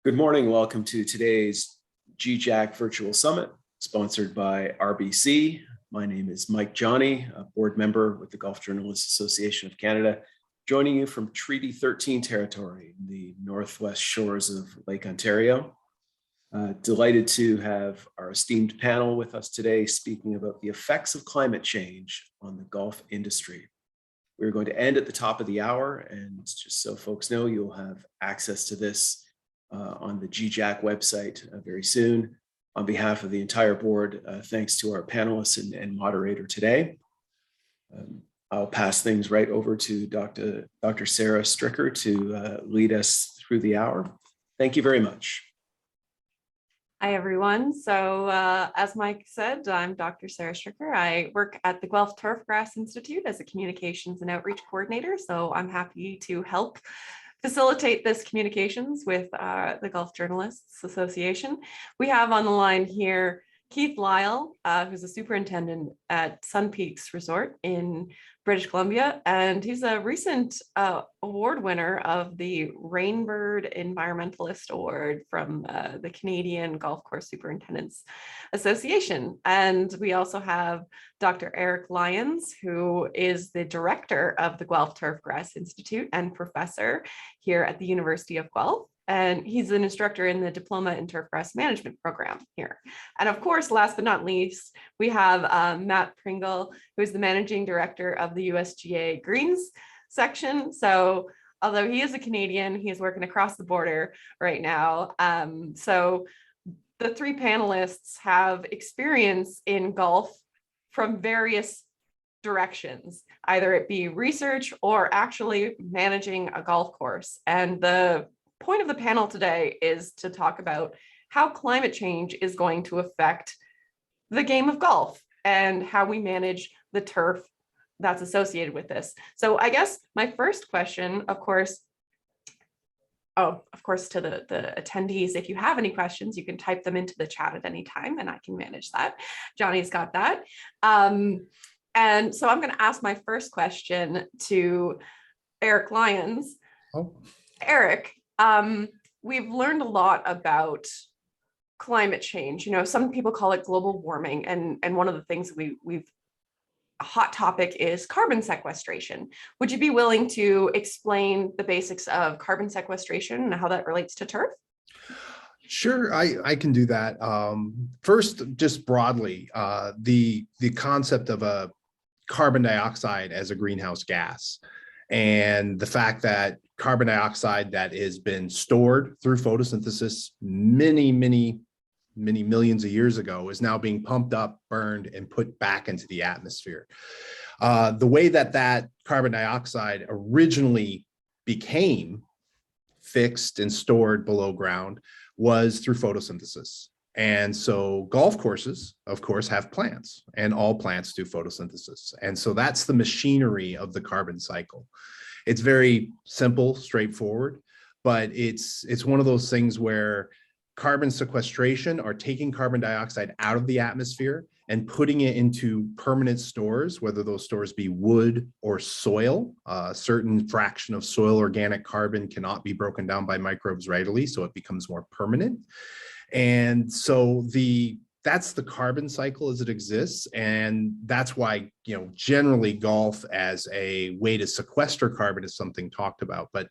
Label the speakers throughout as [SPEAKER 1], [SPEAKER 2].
[SPEAKER 1] Good morning. Welcome to today's GJAC Virtual Summit, sponsored by RBC. My name is Mike Johnny, a board member with the Golf Journalists Association of Canada, joining you from Treaty 13 territory in the northwest shores of Lake Ontario. Delighted to have our esteemed panel with us today, speaking about the effects of climate change on the golf industry. We're going to end at the top of the hour, and just so folks know, you'll have access to this on the GJAC website very soon. On behalf of the entire board, thanks to our panelists and moderator today. I'll pass things right over to Dr. Sarah Stricker to lead us through the hour. Thank you very much.
[SPEAKER 2] Hi, everyone. So as Mike said, I'm Dr. Sarah Stricker. I work at the Guelph Turfgrass Institute as a communications and outreach coordinator. So I'm happy to help facilitate this communications with the Golf Journalists Association. We have on the line here Keith Lyle, who's a superintendent at Sun Peaks Resort in British Columbia, and he's a recent award winner of the Rainbird Environmentalist Award from the Canadian Golf Course Superintendents Association. And we also have Dr. Eric Lyons, who is the director of the Guelph Turfgrass Institute and professor here at the University of Guelph. And he's an instructor in the Diploma in Turfgrass Management program here. And of course, last but not least, we have Matt Pringle, who is the managing director of the USGA Greens section. So although he is a Canadian, he is working across the border right now. So the three panelists have experience in golf from various directions, either it be research or actually managing a golf course. And the point of the panel today is to talk about how climate change is going to affect the game of golf and how we manage the turf that's associated with this. So I guess my first question, of course, to the attendees, if you have any questions, you can type them into the chat at any time and I can manage that. Johnny's got that. And so I'm going to ask my first question to Eric Lyons. Eric, we've learned a lot about climate change. You know, some people call it global warming, and one of the things a hot topic is carbon sequestration. Would you be willing to explain the basics of carbon sequestration and how that relates to turf?
[SPEAKER 3] Sure, I can do that. First, just broadly, the concept of a carbon dioxide as a greenhouse gas, and the fact that carbon dioxide that has been stored through photosynthesis many millions of years ago is now being pumped up, burned, and put back into the atmosphere. The way that carbon dioxide originally became fixed and stored below ground was through photosynthesis. And so golf courses, of course, have plants, and all plants do photosynthesis. And so that's the machinery of the carbon cycle. It's very simple, straightforward, but it's one of those things where carbon sequestration are taking carbon dioxide out of the atmosphere and putting it into permanent stores, whether those stores be wood or soil. A certain fraction of soil organic carbon cannot be broken down by microbes readily, so it becomes more permanent. And so that's the carbon cycle as it exists. And that's why, generally golf as a way to sequester carbon is something talked about. But,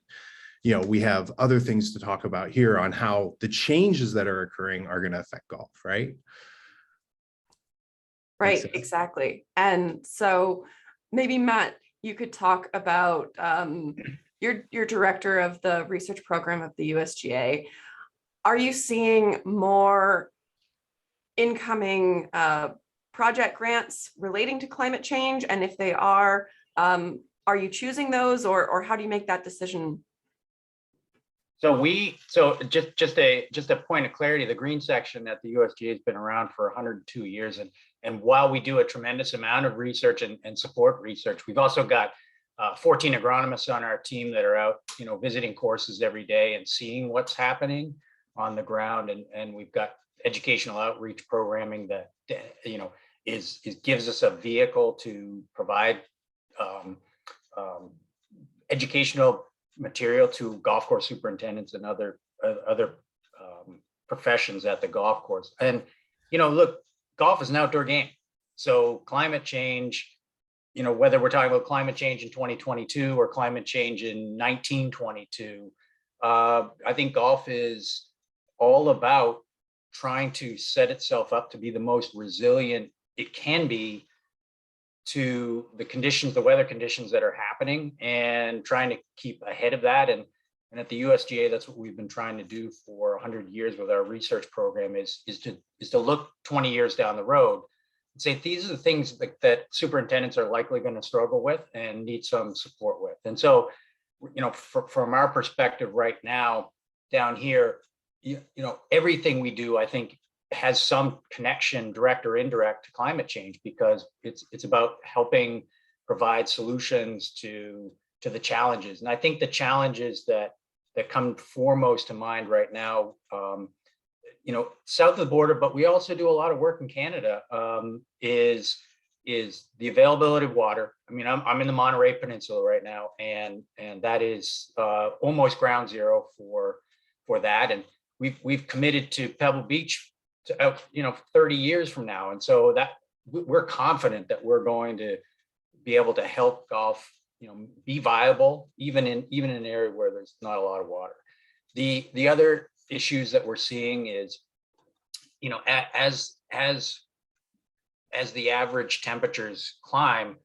[SPEAKER 3] we have other things to talk about here on how the changes that are occurring are going to affect golf, right?
[SPEAKER 2] Right, exactly. And so maybe Matt, you could talk about you're director of the research program of the USGA. Are you seeing more incoming project grants relating to climate change? And if they are you choosing those, or how do you make that decision?
[SPEAKER 4] So just a point of clarity, the green section at the USGA has been around for 102 years. And while we do a tremendous amount of research and support research, we've also got 14 agronomists on our team that are out, visiting courses every day and seeing what's happening on the ground. And we've got educational outreach programming that, gives us a vehicle to provide educational material to golf course superintendents and other professions at the golf course. And, look, golf is an outdoor game. So climate change, whether we're talking about climate change in 2022 or climate change in 1922, I think golf is all about trying to set itself up to be the most resilient it can be to the weather conditions that are happening, and trying to keep ahead of that. And at the USGA, that's what we've been trying to do for 100 years with our research program is to look 20 years down the road and say, these are the things that superintendents are likely going to struggle with and need some support with. And so, from our perspective right now down here, everything we do, I think, has some connection, direct or indirect, to climate change, because it's about helping provide solutions to the challenges. And I think the challenges that come foremost to mind right now, south of the border, but we also do a lot of work in Canada, is the availability of water. I mean, I'm in the Monterey Peninsula right now, and that is almost ground zero for that. And we've committed to Pebble Beach to 30 years from now, and so that we're confident that we're going to be able to help golf be viable even in an area where there's not a lot of water. The other issues that we're seeing is, as the average temperatures climb,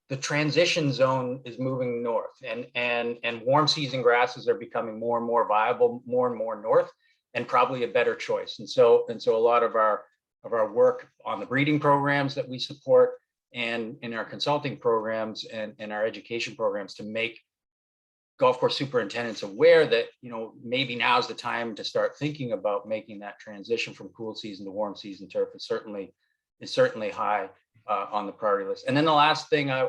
[SPEAKER 4] the transition zone is moving north, and warm season grasses are becoming more and more viable, more and more north, and probably a better choice. And so a lot of our work on the breeding programs that we support, and in our consulting programs and our education programs, to make golf course superintendents aware that maybe now's the time to start thinking about making that transition from cool season to warm season turf is certainly high on the priority list. And then the last thing, I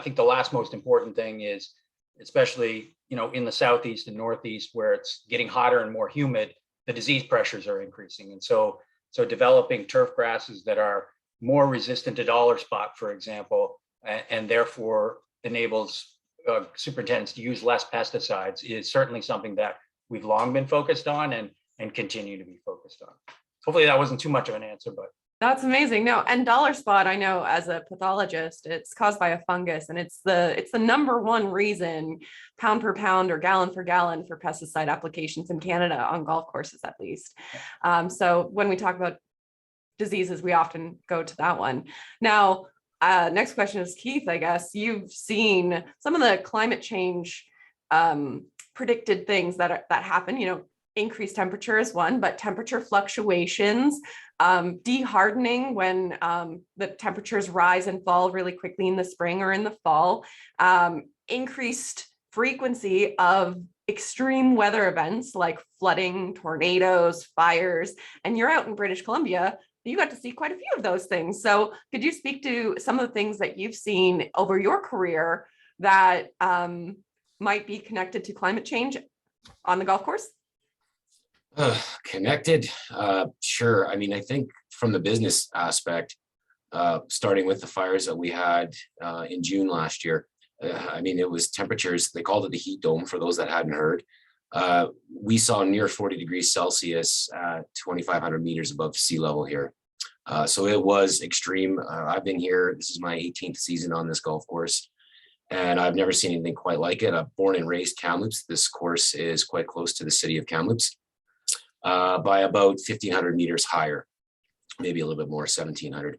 [SPEAKER 4] think the last most important thing is, especially in the southeast and northeast, where it's getting hotter and more humid, the disease pressures are increasing. And so developing turf grasses that are more resistant to dollar spot, for example, and therefore enables superintendents to use less pesticides, is certainly something that we've long been focused on and continue to be focused on. Hopefully that wasn't too much of an answer, but.
[SPEAKER 2] That's amazing. No, and dollar spot, I know as a pathologist, it's caused by a fungus, and it's the number one reason, pound per pound or gallon for gallon, for pesticide applications in Canada on golf courses, at least. So when we talk about diseases, we often go to that one. Now, next question is Keith. I guess you've seen some of the climate change predicted things that happen. Increased temperature is one, but temperature fluctuations, dehardening when the temperatures rise and fall really quickly in the spring or in the fall, increased frequency of extreme weather events like flooding, tornadoes, fires, and you're out in British Columbia. You got to see quite a few of those things. So could you speak to some of the things that you've seen over your career that might be connected to climate change on the golf course?
[SPEAKER 5] Connected? Sure. I mean, I think from the business aspect, starting with the fires that we had in June last year, I mean, it was temperatures, they called it the heat dome for those that hadn't heard. We saw near 40 degrees Celsius at 2,500 meters above sea level here. So it was extreme. I've been here, this is my 18th season on this golf course, and I've never seen anything quite like it. I'm born and raised Kamloops. This course is quite close to the city of Kamloops, by about 1,500 meters higher, maybe a little bit more, 1,700.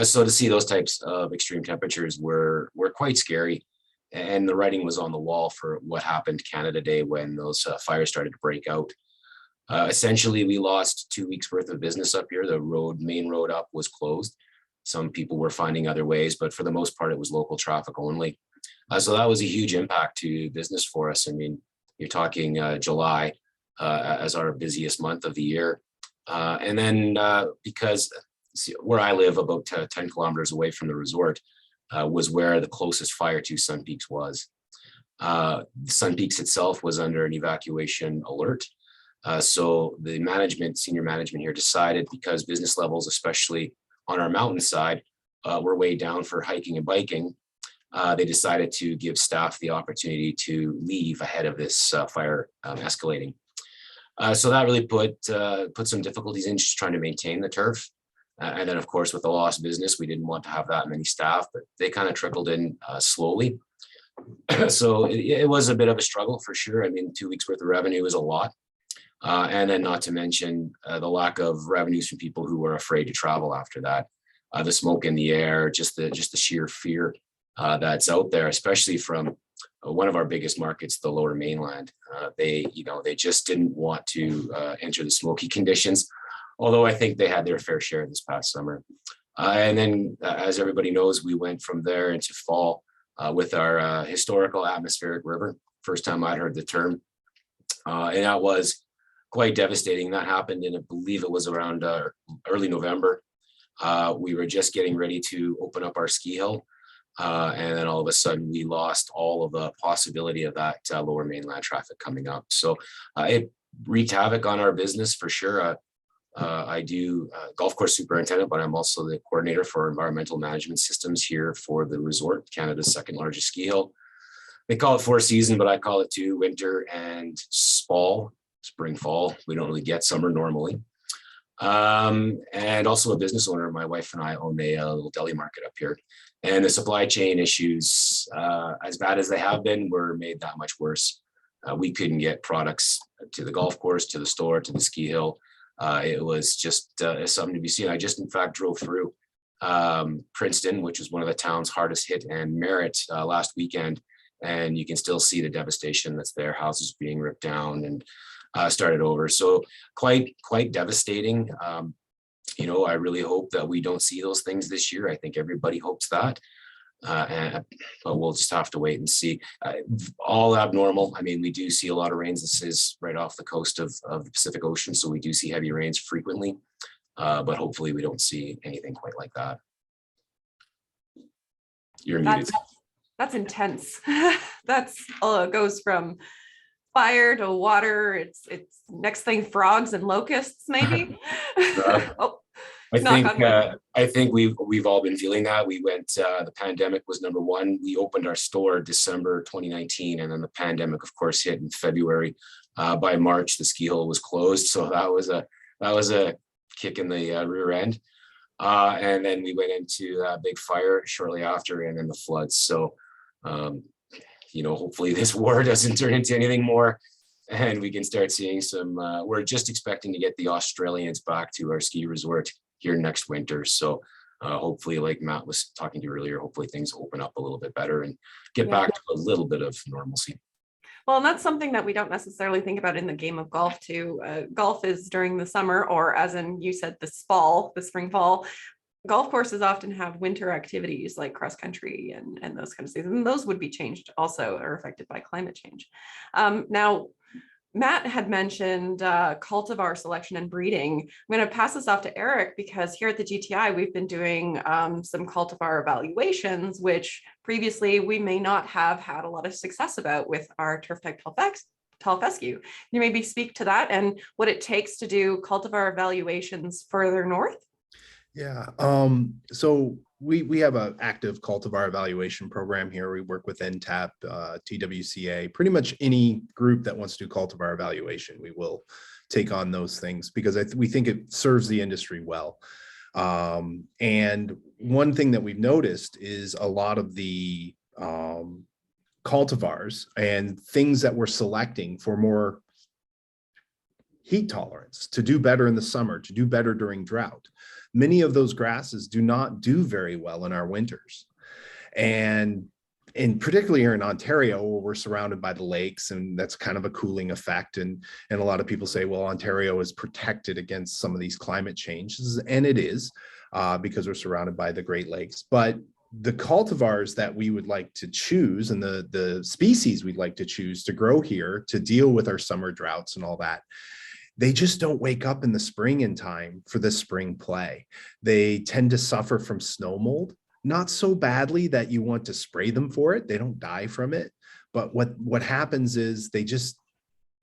[SPEAKER 5] So to see those types of extreme temperatures were quite scary. And the writing was on the wall for what happened Canada Day when those fires started to break out. Essentially, we lost 2 weeks worth of business up here. The main road up was closed. Some people were finding other ways, but for the most part, it was local traffic only. So that was a huge impact to business for us. I mean, you're talking July as our busiest month of the year. And then because where I live, about 10 kilometers away from the resort, was where the closest fire to Sun Peaks was. Sun Peaks itself was under an evacuation alert. So the senior management here decided, because business levels, especially on our mountainside, were way down for hiking and biking, they decided to give staff the opportunity to leave ahead of this fire escalating. So that really put some difficulties in just trying to maintain the turf. And then, of course, with the lost business, we didn't want to have that many staff, but they kind of trickled in slowly. So it was a bit of a struggle for sure. I mean, 2 weeks worth of revenue is a lot. And then not to mention the lack of revenues from people who were afraid to travel after that. The smoke in the air, just the sheer fear that's out there, especially from one of our biggest markets, the Lower Mainland. They just didn't want to enter the smoky conditions, although I think they had their fair share this past summer. And then, as everybody knows, we went from there into fall with our historical atmospheric river. First time I'd heard the term, and that was quite devastating. That happened in, I believe it was around early November. We were just getting ready to open up our ski hill. And then all of a sudden we lost all of the possibility of that Lower Mainland traffic coming up. So it wreaked havoc on our business for sure. I do golf course superintendent, but I'm also the coordinator for environmental management systems here for the resort, Canada's second largest ski hill. They call it 4 season, but I call it 2, winter and fall, spring, fall. We don't really get summer normally. And also a business owner. My wife and I own a little deli market up here. And the supply chain issues, as bad as they have been, were made that much worse. We couldn't get products to the golf course, to the store, to the ski hill. It was just something to be seen. I just, in fact, drove through Princeton, which was one of the towns hardest hit, and Merritt last weekend. And you can still see the devastation that's there, houses being ripped down and started over. So quite devastating. I really hope that we don't see those things this year. I think everybody hopes that. But we'll just have to wait and see. All abnormal. I mean, we do see a lot of rains. This is right off the coast of the Pacific Ocean, so we do see heavy rains frequently. But hopefully we don't see anything quite like that. You're muted.
[SPEAKER 2] That's intense. That's goes from fire to water. It's next thing frogs and locusts maybe.
[SPEAKER 5] I think we've all been feeling that. We went, the pandemic was number one. We opened our store December 2019, and then the pandemic, of course, hit in February. By March, the ski hill was closed, so that was a kick in the rear end. And then we went into a big fire shortly after, and then the floods. So, hopefully this war doesn't turn into anything more, and we can start seeing some. We're just expecting to get the Australians back to our ski resort here next winter. So hopefully, like Matt was talking to earlier, hopefully things open up a little bit better and get back to a little bit of normalcy.
[SPEAKER 2] Well, and that's something that we don't necessarily think about in the game of golf too. Golf is during the summer, or as in you said, the spring, fall. Golf courses often have winter activities like cross country and those kind of things. And those would be changed also or affected by climate change. Now, Matt had mentioned cultivar selection and breeding. I'm going to pass this off to Eric because here at the GTI, we've been doing some cultivar evaluations, which previously we may not have had a lot of success about with our turf type tall fescue. Can you maybe speak to that and what it takes to do cultivar evaluations further north?
[SPEAKER 3] Yeah, so we have an active cultivar evaluation program here. We work with NTAP, TWCA, pretty much any group that wants to do cultivar evaluation. We will take on those things because we think it serves the industry well. And one thing that we've noticed is a lot of the cultivars and things that we're selecting for more heat tolerance, to do better in the summer, to do better during drought. Many of those grasses do not do very well in our winters. And particularly here in Ontario, where we're surrounded by the lakes, and that's kind of a cooling effect. And a lot of people say, well, Ontario is protected against some of these climate changes, and it is because we're surrounded by the Great Lakes. But the cultivars that we would like to choose and the species we'd like to choose to grow here to deal with our summer droughts and all that, they just don't wake up in the spring in time for the spring play. They tend to suffer from snow mold, not so badly that you want to spray them for it. They don't die from it. But what happens is they just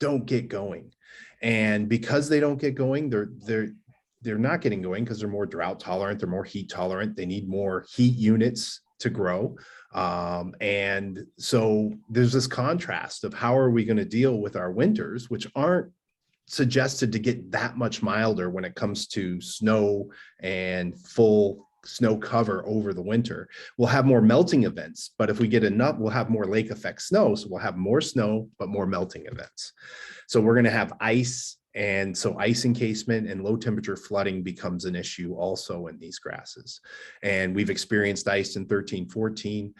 [SPEAKER 3] don't get going. And because they don't get going, they're not getting going because they're more drought tolerant, they're more heat tolerant, they need more heat units to grow. And so there's this contrast of how are we going to deal with our winters, which aren't suggested to get that much milder when it comes to snow and full snow cover over the winter. We'll have more melting events, but if we get enough, we'll have more lake effect snow. So we'll have more snow, but more melting events. So we're going to have ice. And so ice encasement and low temperature flooding becomes an issue also in these grasses. And we've experienced ice in 13, 14.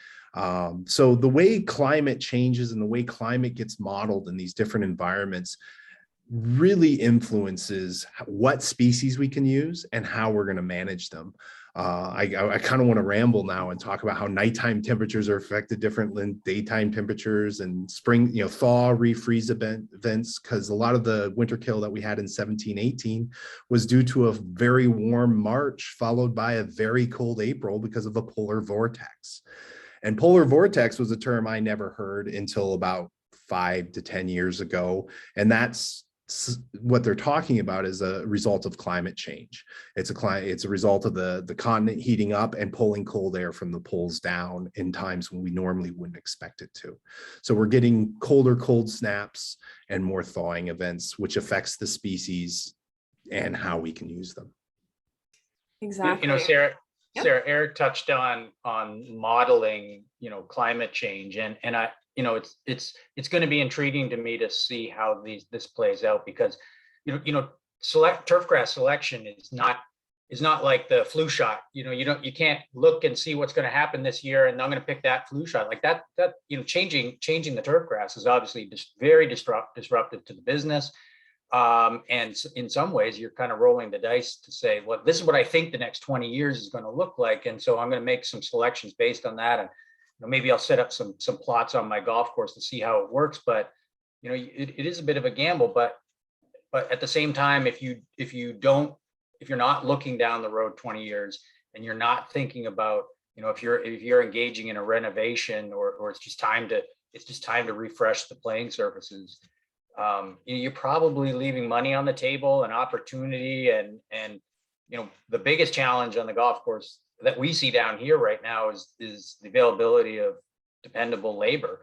[SPEAKER 3] So the way climate changes and the way climate gets modeled in these different environments really influences what species we can use and how we're going to manage them. I kind of want to ramble now and talk about how nighttime temperatures are affected different than daytime temperatures, and spring, thaw, refreeze events, because a lot of the winter kill that we had in 17-18 was due to a very warm March followed by a very cold April because of a polar vortex. And polar vortex was a term I never heard until about 5 to 10 years ago. And that's what they're talking about is a result of climate change. It's a result of the continent heating up and pulling cold air from the poles down in times when we normally wouldn't expect it to. So we're getting colder cold snaps and more thawing events, which affects the species and how we can use them.
[SPEAKER 2] Exactly.
[SPEAKER 4] Sarah,
[SPEAKER 2] Yep.
[SPEAKER 4] Sarah, Eric touched on modeling, climate change, and I, it's going to be intriguing to me to see how this plays out, because turfgrass selection is not like the flu shot. You can't look and see what's going to happen this year and I'm going to pick that flu shot like that. Changing the turfgrass is obviously just very disruptive to the business. And in some ways you're kind of rolling the dice to say, well, this is what I think the next 20 years is going to look like. And so I'm going to make some selections based on that. And maybe I'll set up some plots on my golf course to see how it works. But, it is a bit of a gamble, but at the same time, if you're not looking down the road 20 years and you're not thinking about, if you're engaging in a renovation or it's just time to refresh the playing surfaces, you're probably leaving money on the table and opportunity. And the biggest challenge on the golf course that we see down here right now is the availability of dependable labor.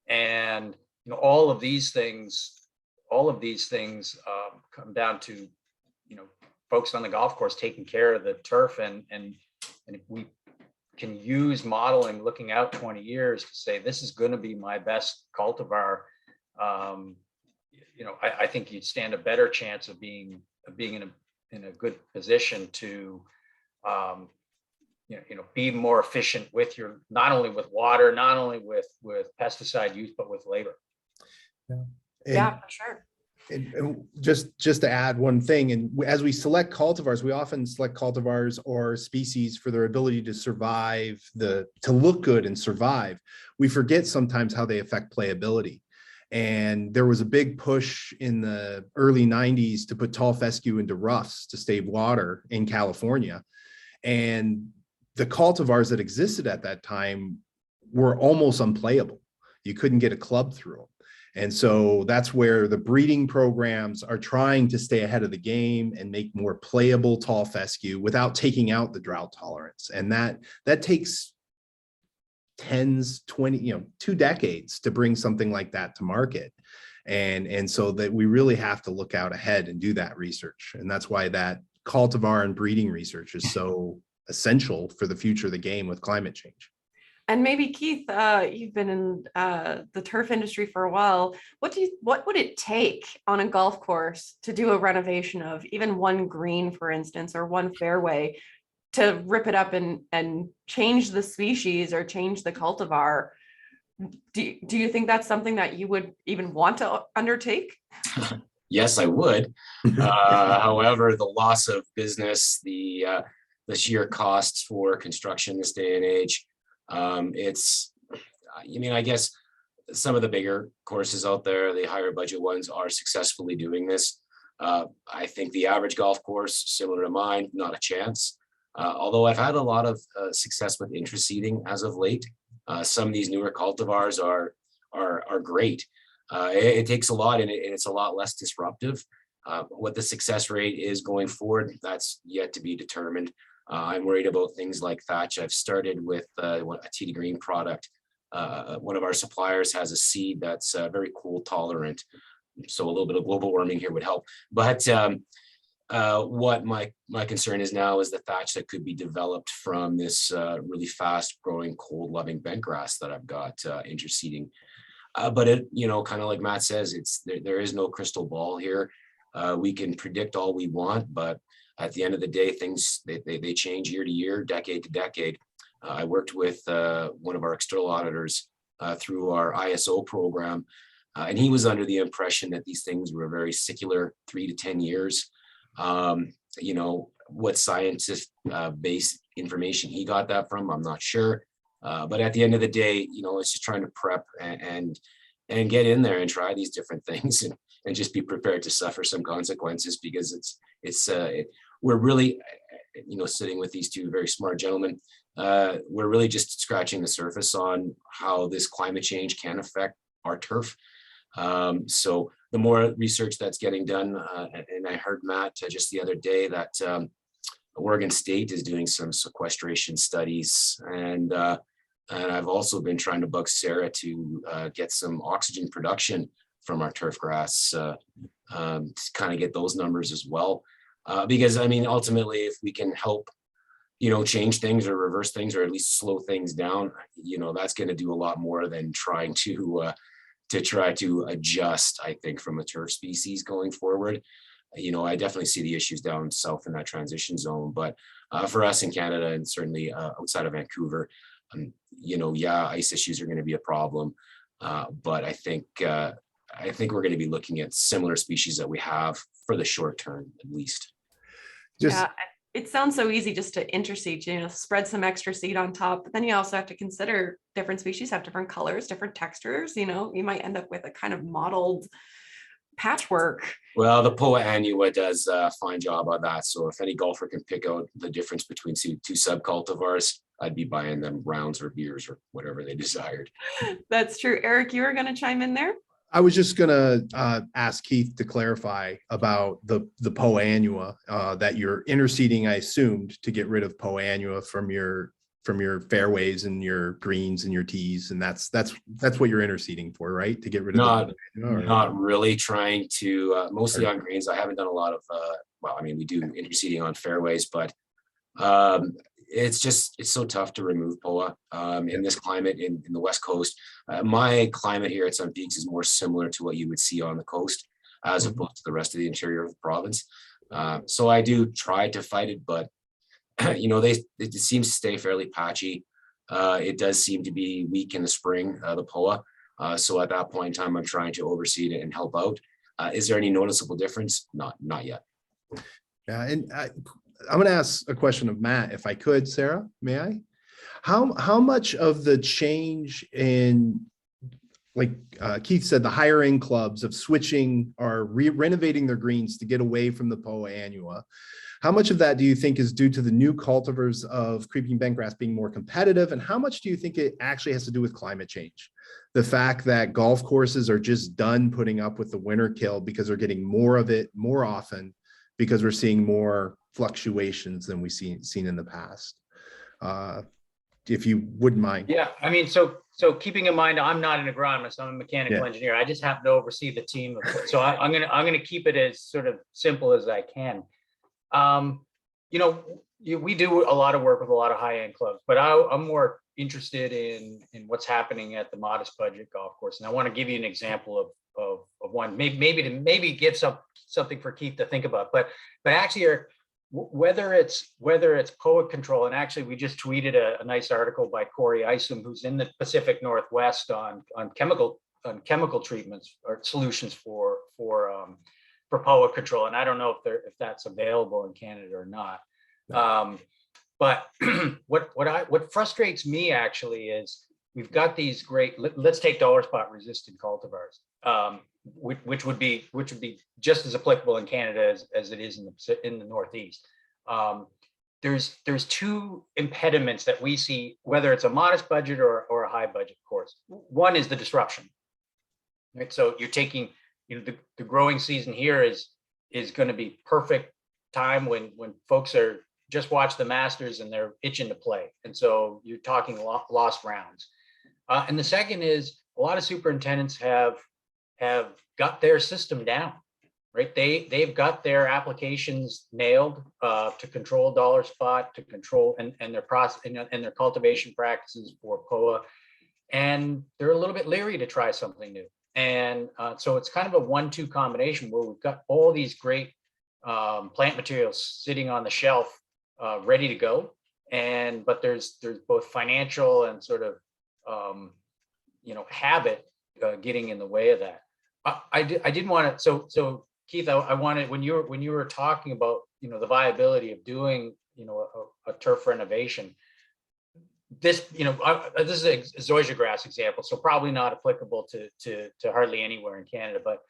[SPEAKER 4] And all of these things come down to folks on the golf course taking care of the turf, and if we can use modeling looking out 20 years to say this is going to be my best cultivar, I think you'd stand a better chance of being in a good position to be more efficient with your, not only with water, not only with pesticide use, but with labor.
[SPEAKER 2] Yeah, for sure.
[SPEAKER 3] And just to add one thing, and as we select cultivars, we often select cultivars or species for their ability to survive, to look good and survive. We forget sometimes how they affect playability. And there was a big push in the early 90s to put tall fescue into roughs to stave water in California. And the cultivars that existed at that time were almost unplayable. You couldn't get a club through them. And so that's where the breeding programs are trying to stay ahead of the game and make more playable tall fescue without taking out the drought tolerance. And that takes 20, 2 decades to bring something like that to market. And so that we really have to look out ahead and do that research. And that's why that cultivar and breeding research is so essential for the future of the game with climate change.
[SPEAKER 2] And maybe Keith, you've been in the turf industry for a while. What would it take on a golf course to do a renovation of even one green, for instance, or one fairway, to rip it up and change the species or change the cultivar? Do you think that's something that you would even want to undertake?
[SPEAKER 5] Yes, I would. However, the loss of business, the sheer costs for construction this day and age, I guess some of the bigger courses out there, the higher budget ones, are successfully doing this. I think the average golf course, similar to mine, not a chance. Although I've had a lot of success with intraseeding as of late. Some of these newer cultivars are great. It takes a lot, and it's a lot less disruptive. What the success rate is going forward, that's yet to be determined. I'm worried about things like thatch. I've started with a TD Green product. One of our suppliers has a seed that's very cold tolerant, So a little bit of global warming here would help. But what my concern is now is the thatch that could be developed from this really fast growing cold loving bentgrass that I've got interseeding. But it, kind of like Matt says, there is no crystal ball here. We can predict all we want, but at the end of the day, things they change year to year, decade to decade. I worked with one of our external auditors through our ISO program, and he was under the impression that these things were very secular, 3 to 10 years. What scientist based information he got that from, I'm not sure. But at the end of the day, it's just trying to prep and get in there and try these different things and just be prepared to suffer some consequences, because we're really, sitting with these two very smart gentlemen, we're really just scratching the surface on how this climate change can affect our turf. So the more research that's getting done, and I heard Matt just the other day that Oregon State is doing some sequestration studies, and I've also been trying to bug Sarah to get some oxygen production from our turf grass to kind of get those numbers as well. Because ultimately, if we can help, change things or reverse things, or at least slow things down, that's going to do a lot more than trying to try to adjust, I think, from a turf species going forward. I definitely see the issues down south in that transition zone, but for us in Canada, and certainly outside of Vancouver, ice issues are going to be a problem. But I think we're going to be looking at similar species that we have for the short term, at least.
[SPEAKER 2] Yeah, it sounds so easy just to interseed, spread some extra seed on top, but then you also have to consider different species have different colors, different textures, you might end up with a kind of mottled patchwork.
[SPEAKER 5] Well, the Poa annua does a fine job on that. So if any golfer can pick out the difference between two subcultivars, I'd be buying them rounds or beers or whatever they desired.
[SPEAKER 2] That's true. Eric, you were going to chime in there?
[SPEAKER 3] I was just gonna ask Keith to clarify about the Poa annua that you're interseeding, I assumed, to get rid of Poa annua from your fairways and your greens and your tees, and that's what you're interseeding for, right? To get rid of
[SPEAKER 5] not really trying to mostly on greens. I haven't done a lot of we do interseeding on fairways, but it's so tough to remove POA in this climate in the West Coast. My climate here at Sun Peaks is more similar to what you would see on the coast as opposed to the rest of the interior of the province. So I do try to fight it, but it seems to stay fairly patchy. It does seem to be weak in the spring, the POA. So at that point in time, I'm trying to oversee it and help out. Is there any noticeable difference? Not yet.
[SPEAKER 3] Yeah, and I'm going to ask a question of Matt, if I could, Sarah, may I? How much of the change in, like Keith said, the higher end clubs of switching or renovating their greens to get away from the Poa annua, how much of that do you think is due to the new cultivars of creeping bentgrass being more competitive? And how much do you think it actually has to do with climate change? The fact that golf courses are just done putting up with the winter kill because they're getting more of it more often, because we're seeing more fluctuations than we've seen in the past. If you wouldn't mind.
[SPEAKER 4] Yeah, so keeping in mind, I'm not an agronomist, I'm a mechanical engineer. I just happen to oversee the team. So I'm gonna keep it as sort of simple as I can. We do a lot of work with a lot of high-end clubs, but I'm more interested in what's happening at the modest budget golf course. And I want to give you an example of one, maybe give something for Keith to think about. But actually, whether it's POA control, and actually we just tweeted a nice article by Corey Isom, who's in the Pacific Northwest on chemical treatments or solutions for POA control. And I don't know if that's available in Canada or not. But what frustrates me actually is we've got these great, let's take dollar spot resistant cultivars, which would be just as applicable in Canada as it is in the Northeast. There's two impediments that we see, whether it's a modest budget or a high budget course. One is the disruption, right? So you're taking, the growing season here is going to be perfect time when folks are just watch the Masters and they're itching to play. And so you're talking lost rounds. And the second is a lot of superintendents have got their system down, right? They've got their applications nailed to control dollar spot, to control and their process and their cultivation practices for POA. And they're a little bit leery to try something new. And so it's kind of a 1-2 combination where we've got all these great plant materials sitting on the shelf, ready to go. But there's both financial and sort of habit getting in the way of that. I didn't want to. So Keith, I wanted, when you were talking about the viability of doing a turf renovation. This this is a zoysia grass example, so probably not applicable to hardly anywhere in Canada. But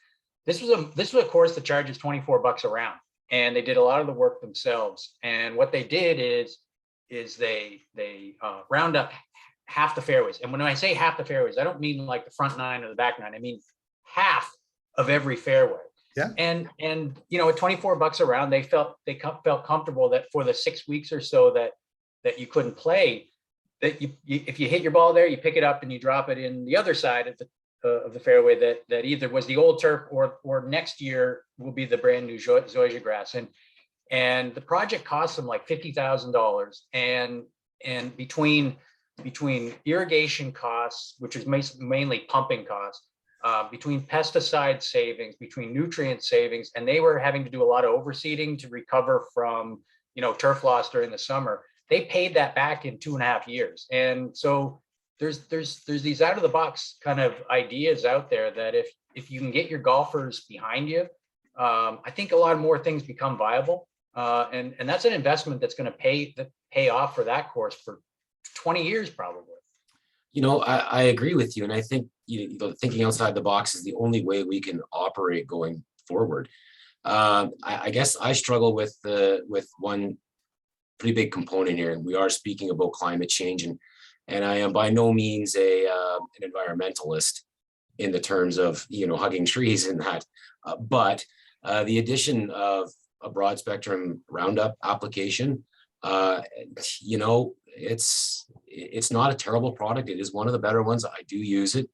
[SPEAKER 4] this was a course that charges $24 a round, and they did a lot of the work themselves. And what they did is they round up half the fairways. And when I say half the fairways, I don't mean like the front 9 or the back 9. I mean half of every fairway.
[SPEAKER 3] Yeah.
[SPEAKER 4] And at $24 a round, they felt comfortable that for the 6 weeks or so that you couldn't play, that you if you hit your ball there, you pick it up and you drop it in the other side of the fairway that either was the old turf or next year will be the brand new zoysia grass. And the project cost them like $50,000, and between irrigation costs, which is mainly pumping costs, between pesticide savings, between nutrient savings, and they were having to do a lot of overseeding to recover from turf loss during the summer. They paid that back in 2.5 years. And so there's these out of the box kind of ideas out there that if you can get your golfers behind you, I think a lot more things become viable. And that's an investment that's going to pay off for that course for 20 years probably.
[SPEAKER 5] I agree with you, and I think thinking outside the box is the only way we can operate going forward. I guess I struggle with one pretty big component here, and we are speaking about climate change, and I am by no means an environmentalist in the terms of hugging trees and that, but the addition of a broad spectrum Roundup application, it's not a terrible product. It is one of the better ones. I do use it.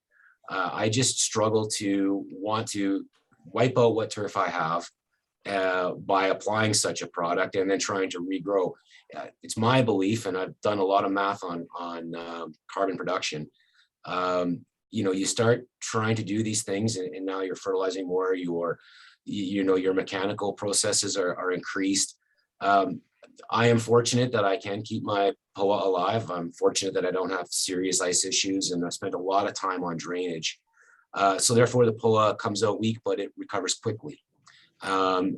[SPEAKER 5] I just struggle to want to wipe out what turf I have by applying such a product and then trying to regrow. It's my belief, and I've done a lot of math on carbon production. You start trying to do these things, and now you're fertilizing more. Your mechanical processes are increased. I am fortunate that I can keep my POA alive. I'm fortunate that I don't have serious ice issues, and I spent a lot of time on drainage. So therefore the POA comes out weak, but it recovers quickly. For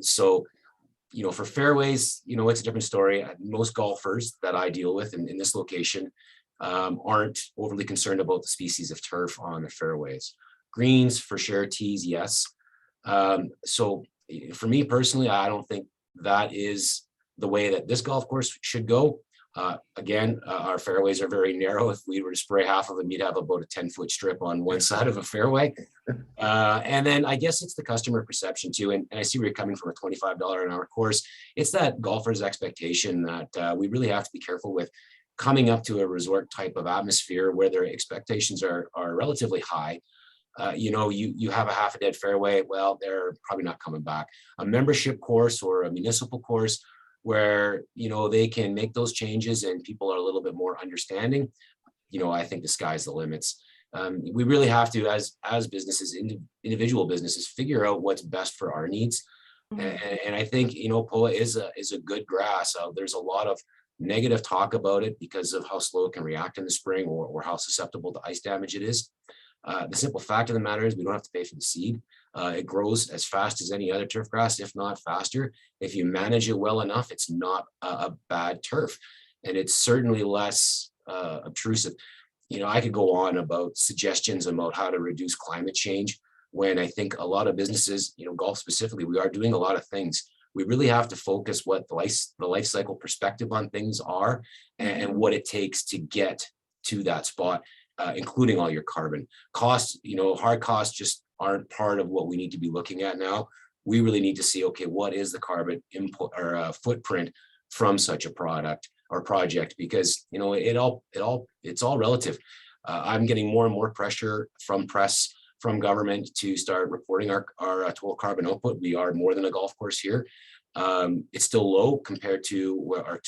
[SPEAKER 5] fairways, it's a different story. Most golfers that I deal with in this location aren't overly concerned about the species of turf on the fairways. Greens, for sure, tees, yes. So for me personally, I don't think that is the way that this golf course should go. Again, our fairways are very narrow. If we were to spray half of them, you'd have about a 10-foot strip on one side of a fairway. And then I guess it's the customer perception too. And I see where you're coming from, a $25 an hour course. It's that golfer's expectation that we really have to be careful with coming up to a resort type of atmosphere where their expectations are relatively high. You have a half a dead fairway, well, they're probably not coming back. A membership course or a municipal course where they can make those changes and people are a little bit more understanding, I think the sky's the limits. We really have to, as businesses, individual businesses, figure out what's best for our needs. And I think POA is a good grass. There's a lot of negative talk about it because of how slow it can react in the spring or how susceptible to ice damage it is. The simple fact of the matter is we don't have to pay for the seed. It grows as fast as any other turf grass, if not faster. If you manage it well enough, it's not a bad turf, and it's certainly less obtrusive. I could go on about suggestions about how to reduce climate change when I think a lot of businesses, golf specifically, we are doing a lot of things. We really have to focus what the life cycle perspective on things are and what it takes to get to that spot, including all your carbon costs. Hard costs just aren't part of what we need to be looking at now. We really need to see, okay, what is the carbon input or footprint from such a product or project? Because it's all relative. I'm getting more and more pressure from press from government to start reporting our total carbon output. We are more than a golf course here. It's still low compared to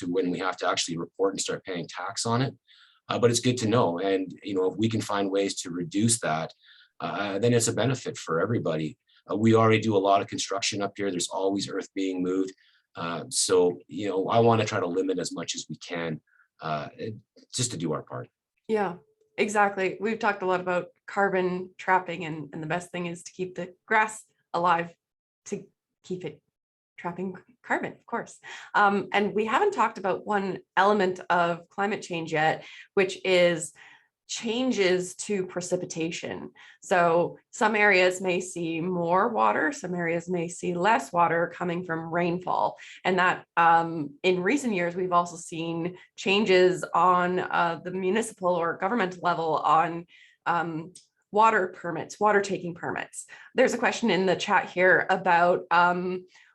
[SPEAKER 5] when we have to actually report and start paying tax on it. But it's good to know. And, if we can find ways to reduce that, then it's a benefit for everybody. We already do a lot of construction up here. There's always earth being moved. So, I want to try to limit as much as we can, just to do our part.
[SPEAKER 2] Yeah, exactly. We've talked a lot about carbon trapping, and the best thing is to keep the grass alive, to keep it trapping carbon, of course. And we haven't talked about one element of climate change yet, which is changes to precipitation. So some areas may see more water, some areas may see less water coming from rainfall. And that in recent years, we've also seen changes on the municipal or governmental level on water permits, water taking permits. There's a question in the chat here about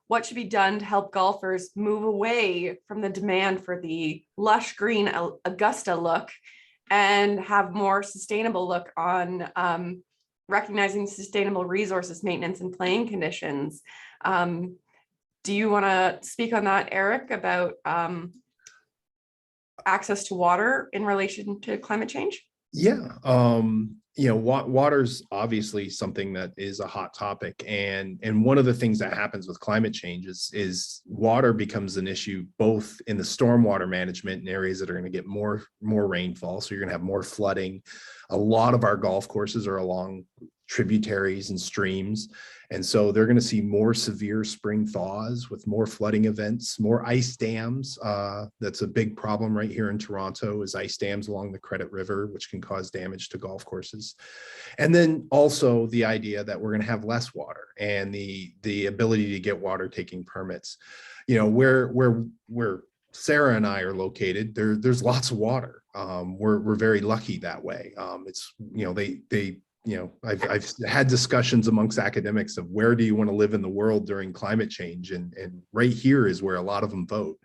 [SPEAKER 2] what should be done to help golfers move away from the demand for the lush green Augusta look and have more sustainable look on recognizing sustainable resources, maintenance, and playing conditions. Do you want to speak on that, Eric, about access to water in relation to climate change?
[SPEAKER 3] Yeah, water's obviously something that is a hot topic, and one of the things that happens with climate change is water becomes an issue both in the stormwater management in areas that are going to get more rainfall, so you're going to have more flooding. A lot of our golf courses are along tributaries and streams, and so they're going to see more severe spring thaws with more flooding events, more ice dams. That's a big problem right here in Toronto, is ice dams along the Credit River, which can cause damage to golf courses. And then also the idea that we're going to have less water and the ability to get water taking permits. Where Sarah and I are located, there's lots of water. We're very lucky that way. I've had discussions amongst academics of where do you want to live in the world during climate change, and right here is where a lot of them vote.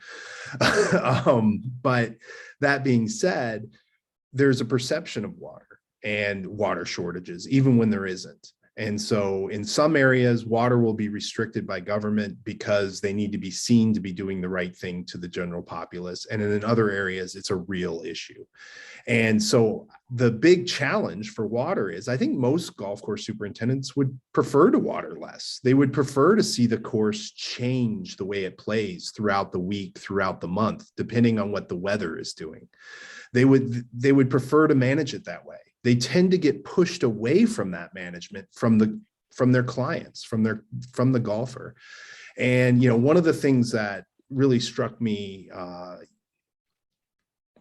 [SPEAKER 3] But that being said, there's a perception of water and water shortages, even when there isn't. And so in some areas, water will be restricted by government because they need to be seen to be doing the right thing to the general populace. And in other areas, it's a real issue. And so the big challenge for water is, I think most golf course superintendents would prefer to water less. They would prefer to see the course change the way it plays throughout the week, throughout the month, depending on what the weather is doing. They would prefer to manage it that way. They tend to get pushed away from that management from their clients, from the golfer. And one of the things that really struck me,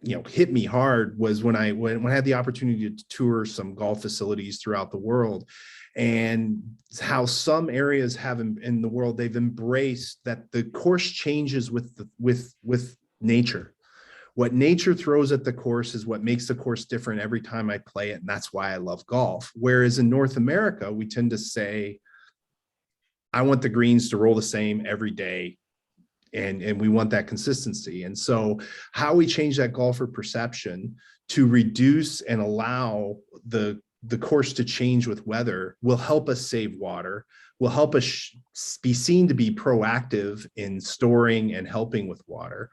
[SPEAKER 3] hit me hard, was when I had the opportunity to tour some golf facilities throughout the world, and how some areas have in the world, they've embraced that the course changes with nature. What nature throws at the course is what makes the course different every time I play it, and that's why I love golf. Whereas in North America, we tend to say, I want the greens to roll the same every day, and we want that consistency. And so how we change that golfer perception to reduce and allow the course to change with weather will help us save water, will help us be seen to be proactive in storing and helping with water.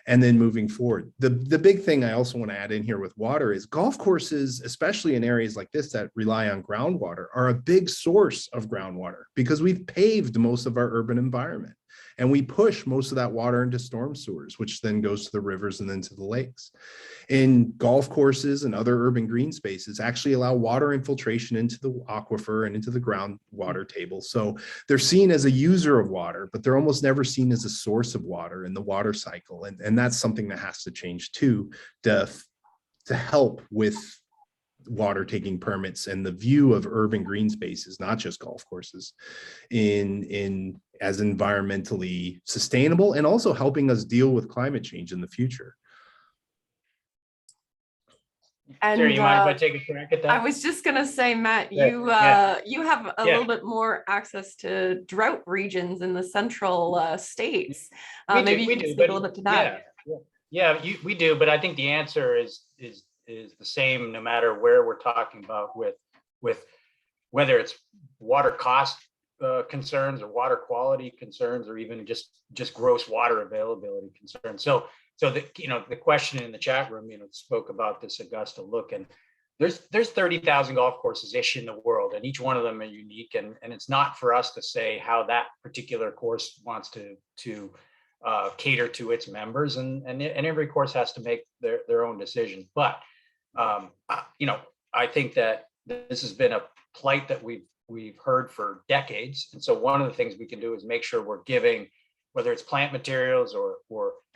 [SPEAKER 3] And then moving forward, the big thing I also want to add in here with water is golf courses, especially in areas like this that rely on groundwater, are a big source of groundwater because we've paved most of our urban environment. And we push most of that water into storm sewers, which then goes to the rivers and then to the lakes. In golf courses and other urban green spaces actually allow water infiltration into the aquifer and into the groundwater table. So they're seen as a user of water, but they're almost never seen as a source of water in the water cycle. And that's something that has to change too, to help with water taking permits and the view of urban green spaces, not just golf courses, in as environmentally sustainable, and also helping us deal with climate change in the future.
[SPEAKER 2] And
[SPEAKER 4] Sarah, you mind if I take a crack at that?
[SPEAKER 2] I was just gonna say, Matt,
[SPEAKER 4] Yeah,
[SPEAKER 2] you
[SPEAKER 4] yeah.
[SPEAKER 2] you have a little bit more access to drought regions in the central states. Maybe you can speak a little bit to that.
[SPEAKER 4] We do, but I think the answer is the same no matter where we're talking about with whether it's water cost concerns or water quality concerns, or even just gross water availability concerns. So the question in the chat room, spoke about this Augusta look, and there's 30,000 golf courses ish in the world, and each one of them are unique, and it's not for us to say how that particular course wants to cater to its members, and every course has to make their own decision. But I think that this has been a plight that we've heard for decades, and so one of the things we can do is make sure we're giving, whether it's plant materials or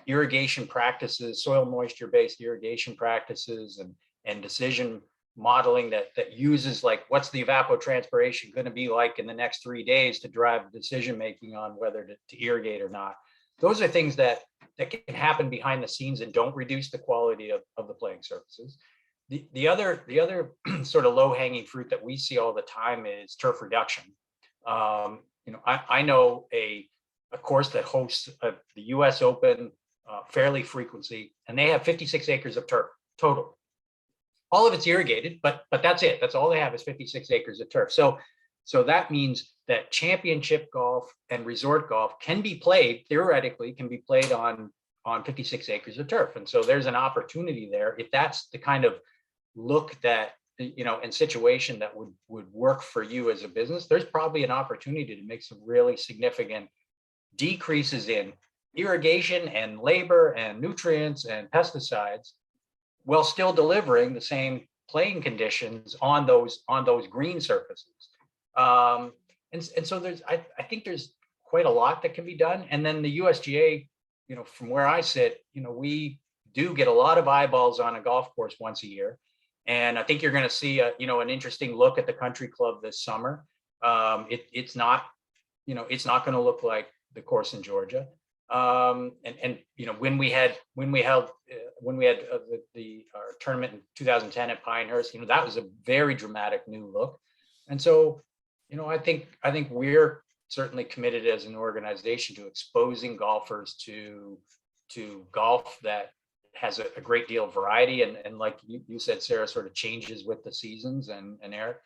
[SPEAKER 4] irrigation practices, soil moisture based irrigation practices, and decision modeling that uses, like, what's the evapotranspiration going to be like in the next 3 days to drive decision making on whether to irrigate or not. Those are things that can happen behind the scenes and don't reduce the quality of the playing surfaces. The other sort of low hanging fruit that we see all the time is turf reduction. I know a course that hosts the US Open fairly frequently, and they have 56 acres of turf total. All of it's irrigated, but that's it. That's all they have is 56 acres of turf. So that means that championship golf and resort golf theoretically can be played on 56 acres of turf. And so there's an opportunity there. If that's the kind of look that, and situation that would work for you as a business, there's probably an opportunity to make some really significant decreases in irrigation and labor and nutrients and pesticides, while still delivering the same playing conditions on those green surfaces. And so I think there's quite a lot that can be done. And then the USGA, from where I sit, we do get a lot of eyeballs on a golf course once a year. And I think you're going to see an interesting look at the country club this summer. It's not going to look like the course in Georgia. When we held our tournament in 2010 at Pinehurst, that was a very dramatic new look. And so, I think we're certainly committed as an organization to exposing golfers to golf that has a great deal of variety, and like you said, Sarah, sort of changes with the seasons and Eric.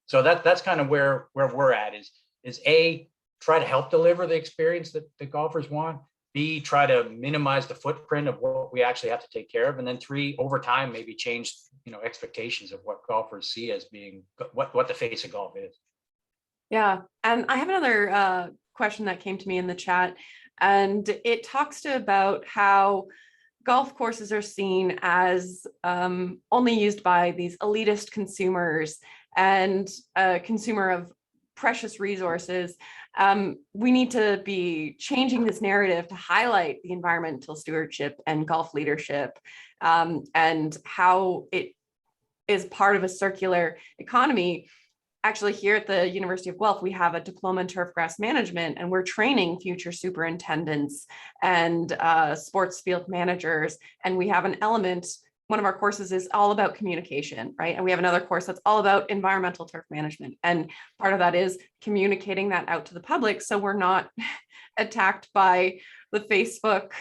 [SPEAKER 4] So that's kind of where we're at, is A, try to help deliver the experience that the golfers want, B, try to minimize the footprint of what we actually have to take care of, and then 3, over time, maybe change expectations of what golfers see as being what the face of golf is.
[SPEAKER 2] Yeah, and I have another question that came to me in the chat, and it talks about how golf courses are seen as only used by these elitist consumers and a consumer of precious resources. We need to be changing this narrative to highlight the environmental stewardship and golf leadership, and how it is part of a circular economy. Actually, here at the University of Guelph, we have a diploma in turfgrass management, and we're training future superintendents and sports field managers. And we have an element, one of our courses is all about communication, right? And we have another course that's all about environmental turf management. And part of that is communicating that out to the public, so we're not attacked by the Facebook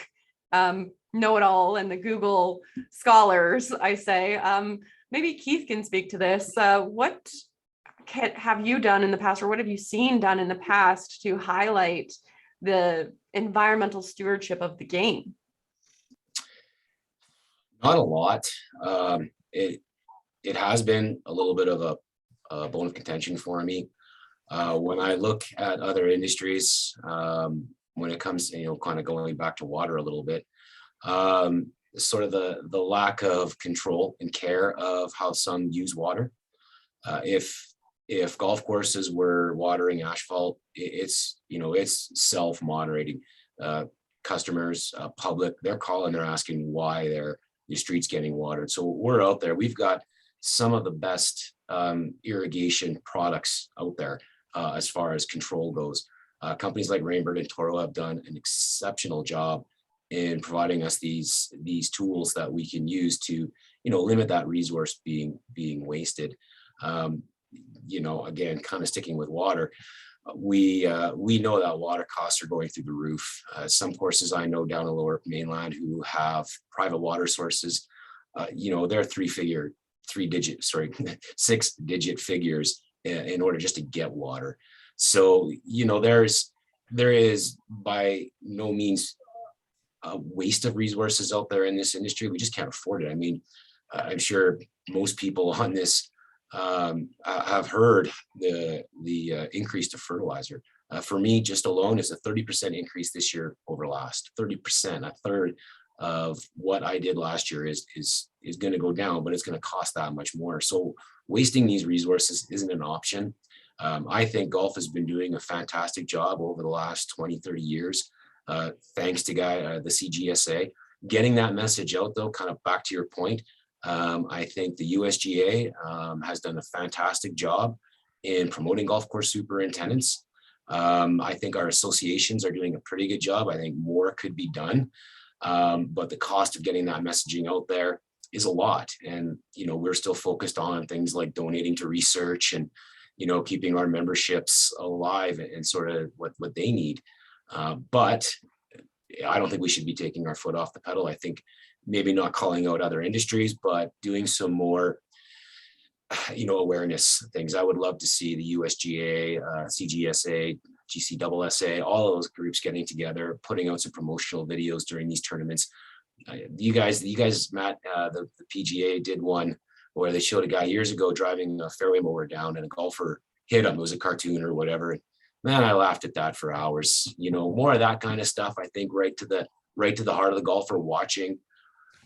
[SPEAKER 2] know-it-all and the Google scholars, I say. Maybe Keith can speak to this. What have you done in the past, or what have you seen done in the past to highlight the environmental stewardship of the game?
[SPEAKER 5] Not a lot. It has been a little bit of a bone of contention for me. When I look at other industries, when it comes to, kind of going back to water a little bit, sort of the lack of control and care of how some use water. If golf courses were watering asphalt, it's self-moderating. Customers, public, they're calling, they're asking why the streets getting watered. So we're out there. We've got some of the best irrigation products out there as far as control goes. Companies like Rainbird and Toro have done an exceptional job in providing us these tools that we can use to limit that resource being wasted. Again, kind of sticking with water, we know that water costs are going through the roof. Some courses I know down the Lower Mainland who have private water sources, they're 6-digit figures in order just to get water. So, you know, there is by no means a waste of resources out there in this industry. We just can't afford it. I mean, I'm sure most people on this have heard the increase to fertilizer. For me, just alone is a 30% increase this year over last. 30%, a third of what I did last year is going to go down, but it's going to cost that much more. So wasting these resources isn't an option. I think golf has been doing a fantastic job over the last 20, 30 years, thanks to the CGSA. Getting that message out, though, kind of back to your point, I think the USGA has done a fantastic job in promoting golf course superintendents. I think our associations are doing a pretty good job. I think more could be done, but the cost of getting that messaging out there is a lot. And, you know, we're still focused on things like donating to research and, you know, keeping our memberships alive and sort of what they need. But I don't think we should be taking our foot off the pedal. I think maybe not calling out other industries, but doing some more, you know, awareness things. I would love to see the USGA, CGSA, GCSSA, all of those groups getting together, putting out some promotional videos during these tournaments. You guys, Matt, the PGA did one where they showed a guy years ago driving a fairway mower down and a golfer hit him. It was a cartoon or whatever. Man, I laughed at that for hours. You know, more of that kind of stuff. I think right to the heart of the golfer watching.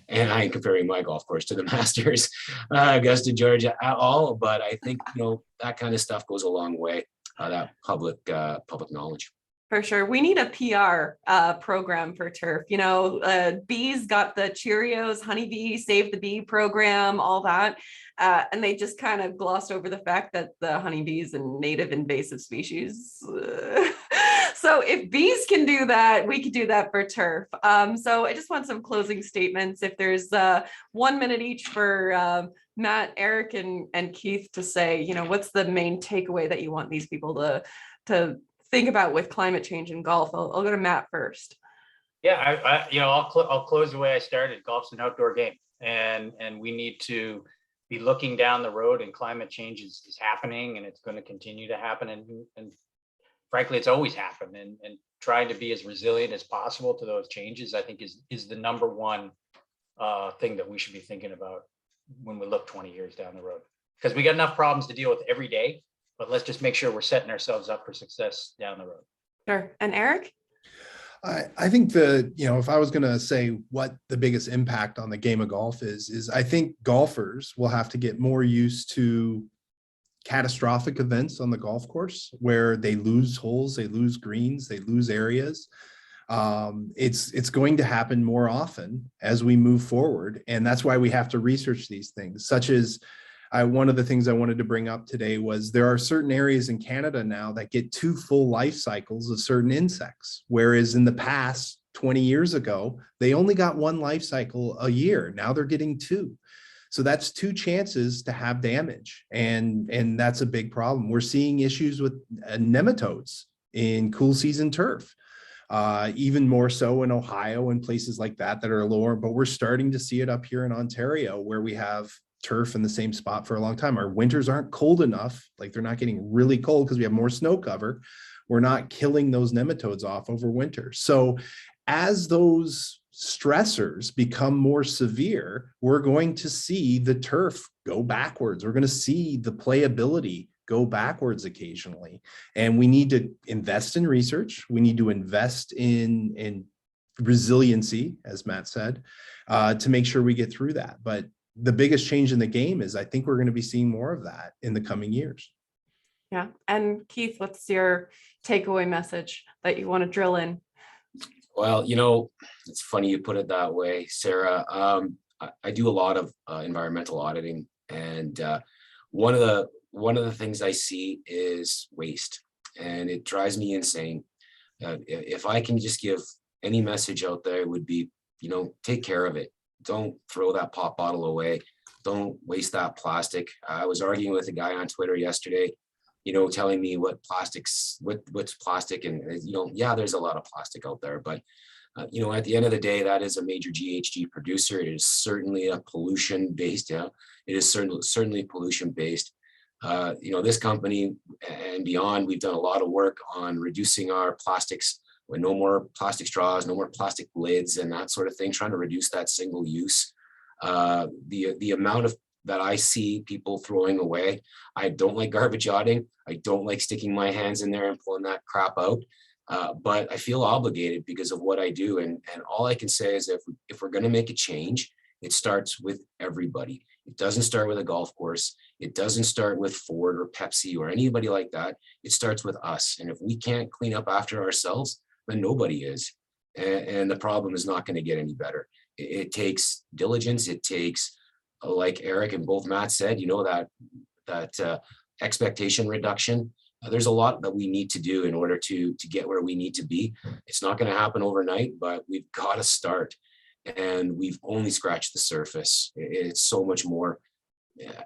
[SPEAKER 5] And I ain't comparing my golf course to the Masters, Augusta, Georgia at all. But I think, you know, that kind of stuff goes a long way. That public knowledge.
[SPEAKER 2] For sure. We need a PR program for turf. You know, bees got the Cheerios, Honeybee, Save the Bee program, all that. And they just kind of glossed over the fact that the honeybee is a native invasive species. So if bees can do that, we could do that for turf. So I just want some closing statements. If there's 1 minute each for Matt, Eric, and Keith to say, you know, what's the main takeaway that you want these people to think about with climate change in golf? I'll go to Matt first.
[SPEAKER 4] Yeah, I'll close the way I started. Golf's an outdoor game, and we need to be looking down the road. And climate change is happening, and it's going to continue to happen. And frankly, it's always happened. And trying to be as resilient as possible to those changes, I think, is the number one thing that we should be thinking about when we look 20 years down the road. Because we got enough problems to deal with every day. But let's just make sure we're setting ourselves up for success down the road.
[SPEAKER 2] Sure. And Eric?
[SPEAKER 3] I think if I was going to say what the biggest impact on the game of golf is I think golfers will have to get more used to catastrophic events on the golf course where they lose holes, they lose greens, they lose areas. It's going to happen more often as we move forward. And that's why we have to research these things, such as one of the things I wanted to bring up today was there are certain areas in Canada now that get 2 full life cycles of certain insects, whereas in the past, 20 years ago, they only got 1 life cycle a year. Now they're getting 2. So that's 2 chances to have damage. And that's a big problem. We're seeing issues with nematodes in cool season turf, even more so in Ohio and places like that are lower, but we're starting to see it up here in Ontario where we have turf in the same spot for a long time. Our winters aren't cold enough, like they're not getting really cold because we have more snow cover. We're not killing those nematodes off over winter. So as those stressors become more severe, we're going to see the turf go backwards. We're going to see the playability go backwards occasionally. And we need to invest in research. We need to invest in resiliency, as Matt said, to make sure we get through that. But the biggest change in the game is I think we're going to be seeing more of that in the coming years.
[SPEAKER 2] Yeah. And Keith, what's your takeaway message that you want to drill in?
[SPEAKER 5] Well, you know, it's funny you put it that way, Sarah. I do a lot of environmental auditing, and one of the things I see is waste, and it drives me insane. If I can just give any message out there, it would be, you know, take care of it. Don't throw that pop bottle away. Don't waste that plastic. I was arguing with a guy on Twitter yesterday, you know, telling me what's plastic, and you know, yeah, there's a lot of plastic out there, but you know, at the end of the day, that is a major GHG producer. It is certainly a pollution based. Yeah, it is certainly pollution based. This company and beyond, we've done a lot of work on reducing our plastics, with no more plastic straws, no more plastic lids and that sort of thing, trying to reduce that single use. The amount of that I see people throwing away. I don't like garbage yachting. I don't like sticking my hands in there and pulling that crap out. But I feel obligated because of what I do. And all I can say is if we're going to make a change, it starts with everybody. It doesn't start with a golf course. It doesn't start with Ford or Pepsi or anybody like that. It starts with us. And if we can't clean up after ourselves, then nobody is. And the problem is not going to get any better. It takes diligence. It takes, like Eric and both Matt said, that expectation reduction. There's a lot that we need to do in order to get where we need to be. It's not going to happen overnight, but we've got to start. And we've only scratched the surface. It's so much more.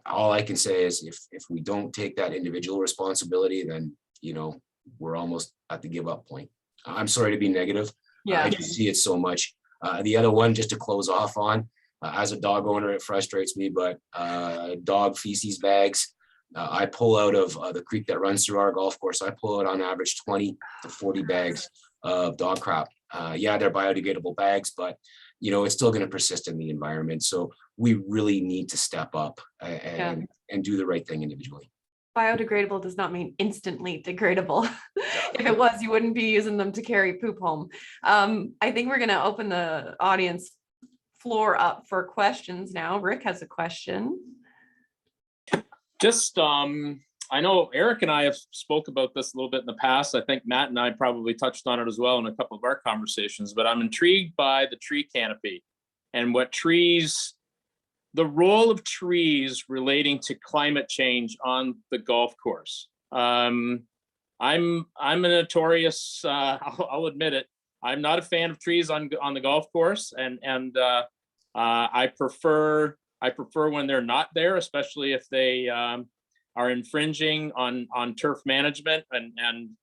[SPEAKER 5] All I can say is if we don't take that individual responsibility, then, we're almost at the give up point. I'm sorry to be negative.
[SPEAKER 2] Yeah.
[SPEAKER 5] I just see it so much. The other one, just to close off on, as a dog owner, it frustrates me, but dog feces bags, I pull out of the creek that runs through our golf course. I pull out on average 20 to 40 bags of dog crap. Yeah, they're biodegradable bags, but it's still going to persist in the environment. So we really need to step up and do the right thing individually.
[SPEAKER 2] Biodegradable does not mean instantly degradable. If it was, you wouldn't be using them to carry poop home. I think we're going to open the audience floor up for questions now. Rick has a question.
[SPEAKER 6] Just, I know Eric and I have spoke about this a little bit in the past. I think Matt and I probably touched on it as well in a couple of our conversations, but I'm intrigued by the tree canopy and the role of trees relating to climate change on the golf course. I'm a notorious, I'll admit it. I'm not a fan of trees on the golf course, and I prefer when they're not there, especially if they are infringing on turf management and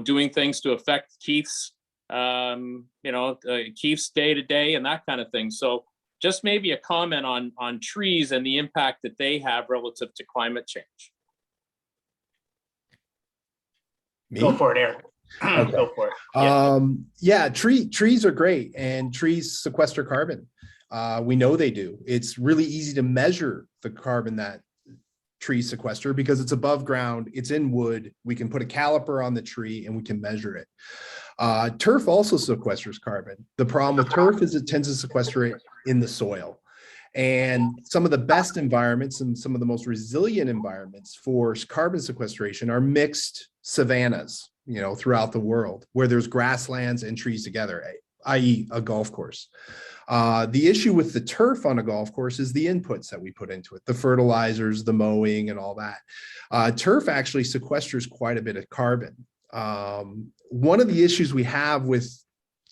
[SPEAKER 6] doing things to affect Keith's Keith's day to day and that kind of thing. So just maybe a comment on trees and the impact that they have relative to climate change.
[SPEAKER 3] Me?
[SPEAKER 4] Go for it, Eric.
[SPEAKER 3] Okay.
[SPEAKER 4] Go for it.
[SPEAKER 3] Yeah, trees are great, and trees sequester carbon. We know they do. It's really easy to measure the carbon that trees sequester because it's above ground, it's in wood. We can put a caliper on the tree and we can measure it. Turf also sequesters carbon. The problem with turf is it tends to sequester it in the soil. And some of the best environments and some of the most resilient environments for carbon sequestration are mixed savannas, throughout the world where there's grasslands and trees together, i.e. a golf course. The issue with the turf on a golf course is the inputs that we put into it, the fertilizers, the mowing and all that. Turf actually sequesters quite a bit of carbon. One of the issues we have with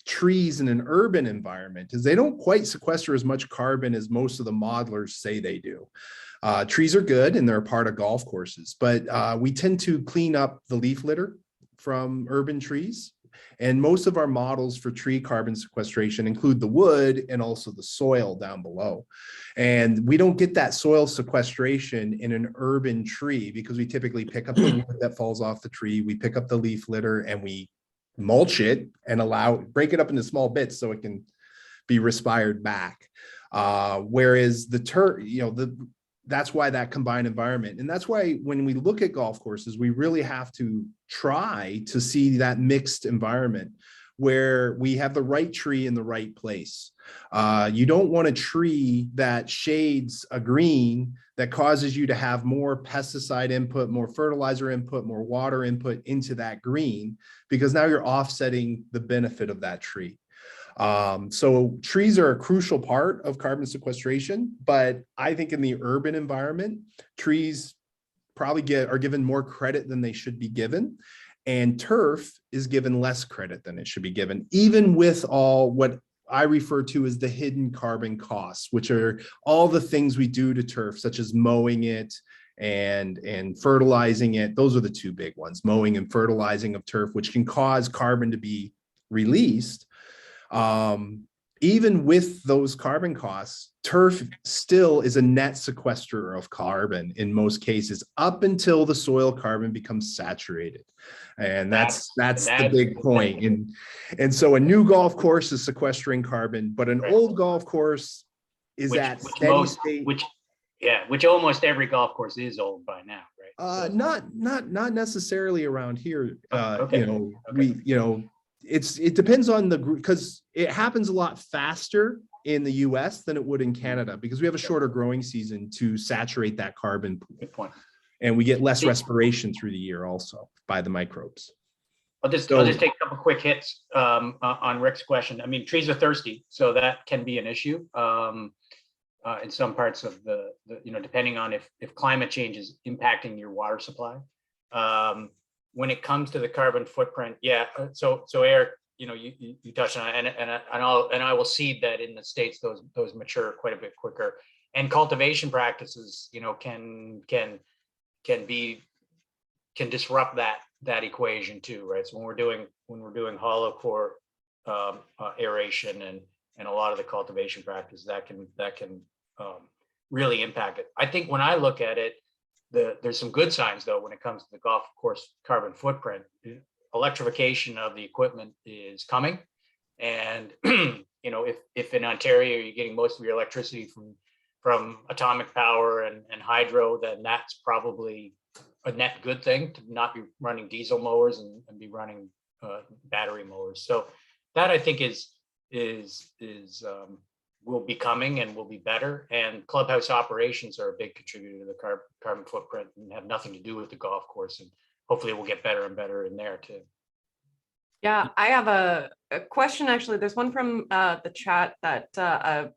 [SPEAKER 3] trees in an urban environment is they don't quite sequester as much carbon as most of the modelers say they do. Trees are good and they're a part of golf courses, but we tend to clean up the leaf litter from urban trees. And most of our models for tree carbon sequestration include the wood and also the soil down below. And we don't get that soil sequestration in an urban tree because we typically pick up the wood that falls off the tree, we pick up the leaf litter and we mulch it and break it up into small bits so it can be respired back. Whereas the turf, that's why that combined environment. And that's why when we look at golf courses, we really have to try to see that mixed environment where we have the right tree in the right place. You don't want a tree that shades a green that causes you to have more pesticide input, more fertilizer input, more water input into that green, because now you're offsetting the benefit of that tree. So trees are a crucial part of carbon sequestration, but I think in the urban environment, trees probably are given more credit than they should be given. And turf is given less credit than it should be given, even with all what I refer to as the hidden carbon costs, which are all the things we do to turf, such as mowing it and fertilizing it. Those are the two big ones, mowing and fertilizing of turf, which can cause carbon to be released. even with those carbon costs, turf still is a net sequesterer of carbon in most cases, up until the soil carbon becomes saturated. And that's the big point. And so a new golf course is sequestering carbon, but an
[SPEAKER 4] Right.
[SPEAKER 3] old golf course is at steady state.
[SPEAKER 4] Which almost every golf course is old by now, right? So-
[SPEAKER 3] Not necessarily around here.
[SPEAKER 4] Okay.
[SPEAKER 3] You know,
[SPEAKER 4] Okay.
[SPEAKER 3] it depends on because it happens a lot faster in the US than it would in Canada, because we have a shorter growing season to saturate that carbon pool,
[SPEAKER 4] Good point.
[SPEAKER 3] and we get less respiration through the year also by the microbes.
[SPEAKER 4] I'll just take a couple quick hits on Rick's question. I mean, trees are thirsty, so that can be an issue in some parts of the depending on if climate change is impacting your water supply. When it comes to the carbon footprint, yeah. So Eric, you touched on it, and I will see that in the States those mature quite a bit quicker, and cultivation practices, can disrupt that equation too, right? So when we're doing hollow core aeration and a lot of the cultivation practices, that can really impact it. I think when I look at it, there's some good signs though when it comes to the golf course carbon footprint. Electrification of the equipment is coming, and if in Ontario you're getting most of your electricity from atomic power and hydro, then that's probably a net good thing, to not be running diesel mowers and be running battery mowers. So that I think is will be coming and will be better. And clubhouse operations are a big contributor to the carbon footprint and have nothing to do with the golf course. And hopefully we'll get better and better in there too.
[SPEAKER 2] Yeah, I have a question, actually. There's one from the chat that a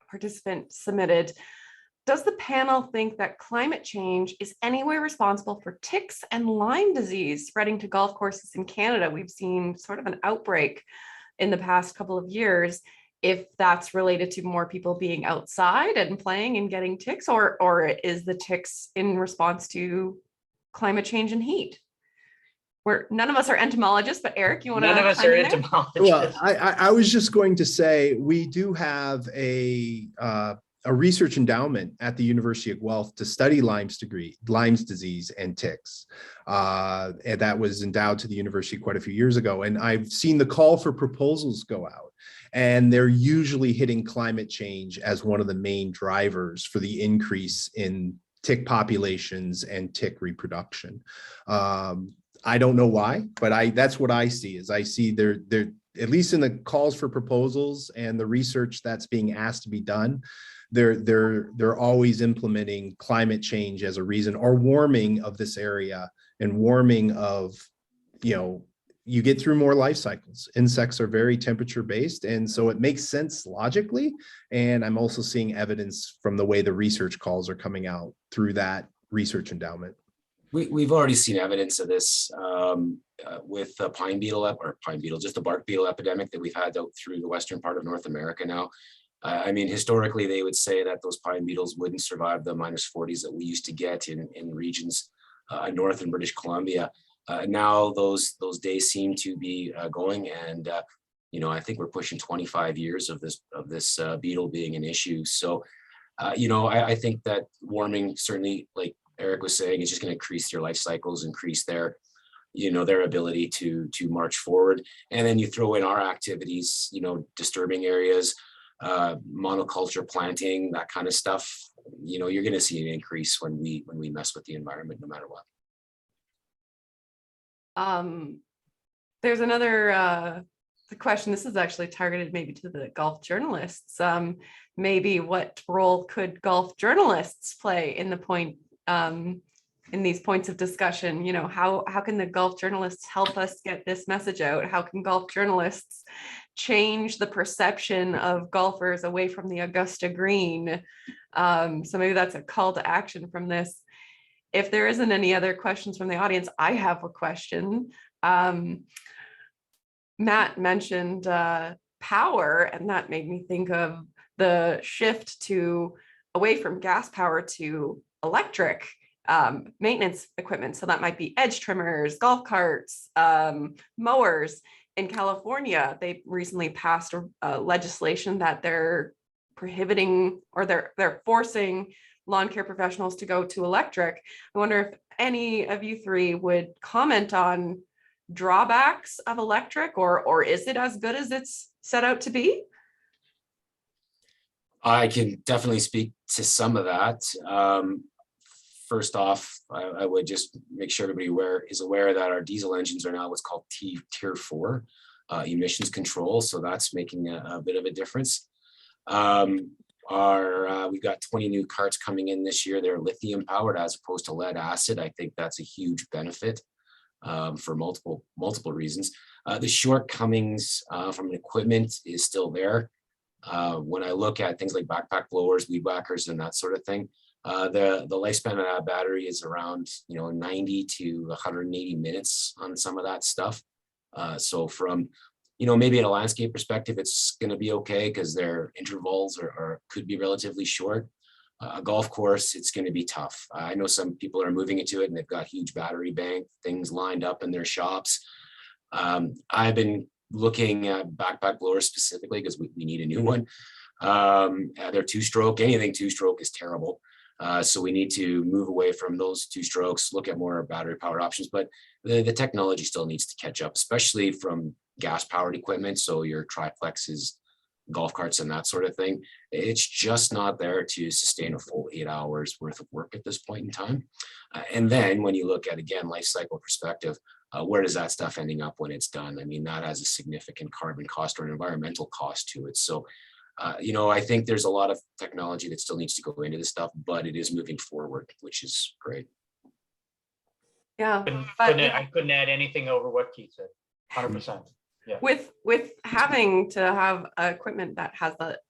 [SPEAKER 2] participant submitted. Does the panel think that climate change is anyway responsible for ticks and Lyme disease spreading to golf courses in Canada? We've seen sort of an outbreak in the past couple of years. If that's related to more people being outside and playing and getting ticks, or is the ticks in response to climate change and heat? None of us are entomologists, but Eric, you want to?
[SPEAKER 4] None of us are entomologists.
[SPEAKER 3] Well, I was just going to say, we do have a research endowment at the University of Guelph to study Lyme's disease and ticks. And that was endowed to the university quite a few years ago. And I've seen the call for proposals go out, and they're usually hitting climate change as one of the main drivers for the increase in tick populations and tick reproduction. I don't know why, but that's what I see. Is I see they're at least in the calls for proposals and the research that's being asked to be done, they're always implementing climate change as a reason, or warming of this area, and warming of, you get through more life cycles. Insects are very temperature based, and so it makes sense logically. And I'm also seeing evidence from the way the research calls are coming out through that research endowment.
[SPEAKER 5] We've already seen evidence of this with the just the bark beetle epidemic that we've had out through the western part of North America now. I mean, historically, they would say that those pine beetles wouldn't survive the -40s that we used to get in this north in British Columbia. Now those days seem to be going, and I think we're pushing 25 years of this beetle being an issue. So, I think that warming, certainly, like Eric was saying, is just going to increase their life cycles, increase their ability to march forward. And then you throw in our activities, disturbing areas, monoculture planting, that kind of stuff. You're going to see an increase when we mess with the environment, no matter what.
[SPEAKER 2] There's another question. This is actually targeted maybe to the golf journalists. Maybe what role could golf journalists play in in these points of discussion? How can the golf journalists help us get this message out? How can golf journalists change the perception of golfers away from the Augusta Green? So maybe that's a call to action from this. If there isn't any other questions from the audience, I have a question. Matt mentioned power, and that made me think of the shift away from gas power to electric maintenance equipment. So that might be edge trimmers, golf carts, mowers. in California, they recently passed legislation that they're prohibiting or they're forcing lawn care professionals to go to electric. I wonder if any of you three would comment on drawbacks of electric, or is it as good as it's set out to be?
[SPEAKER 5] I can definitely speak to some of that. First off, I would just make sure everybody is aware that our diesel engines are now what's called Tier 4 emissions control. So that's making a bit of a difference. We've got 20 new carts coming in this year. They're lithium powered as opposed to lead acid. I think that's a huge benefit for multiple reasons. The shortcomings from an equipment is still there. When I look at things like backpack blowers, weed whackers, and that sort of thing, the lifespan of that battery is around 90 to 180 minutes on some of that stuff. So from maybe in a landscape perspective, it's going to be okay because their intervals could be relatively short. A golf course, it's going to be tough. I know some people are moving into it and they've got huge battery bank things lined up in their shops. I've been looking at backpack blowers specifically because we need a new one. They're 2-stroke. Anything 2-stroke is terrible. So we need to move away from those 2 strokes, look at more battery powered options, but the technology still needs to catch up, especially from gas powered equipment. So your triplexes, golf carts and that sort of thing. It's just not there to sustain a full 8 hours worth of work at this point in time. And then when you look at, again, life cycle perspective, where does that stuff ending up when it's done? I mean, that has a significant carbon cost or an environmental cost to it. So I think there's a lot of technology that still needs to go into this stuff, but it is moving forward, which is great.
[SPEAKER 2] Yeah,
[SPEAKER 4] I couldn't add anything over what Keith said. 100%. Yeah.
[SPEAKER 2] With having to have equipment that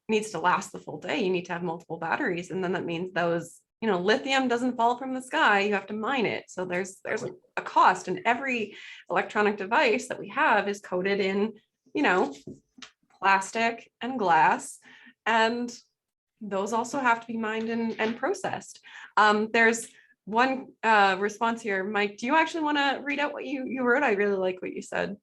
[SPEAKER 2] needs to last the full day, you need to have multiple batteries, and then that means those lithium doesn't fall from the sky. You have to mine it, so there's a cost, and every electronic device that we have is coated in plastic and glass, and those also have to be mined and processed. There's one response here. Mike, do you actually want to read out what you wrote? I really like what you said.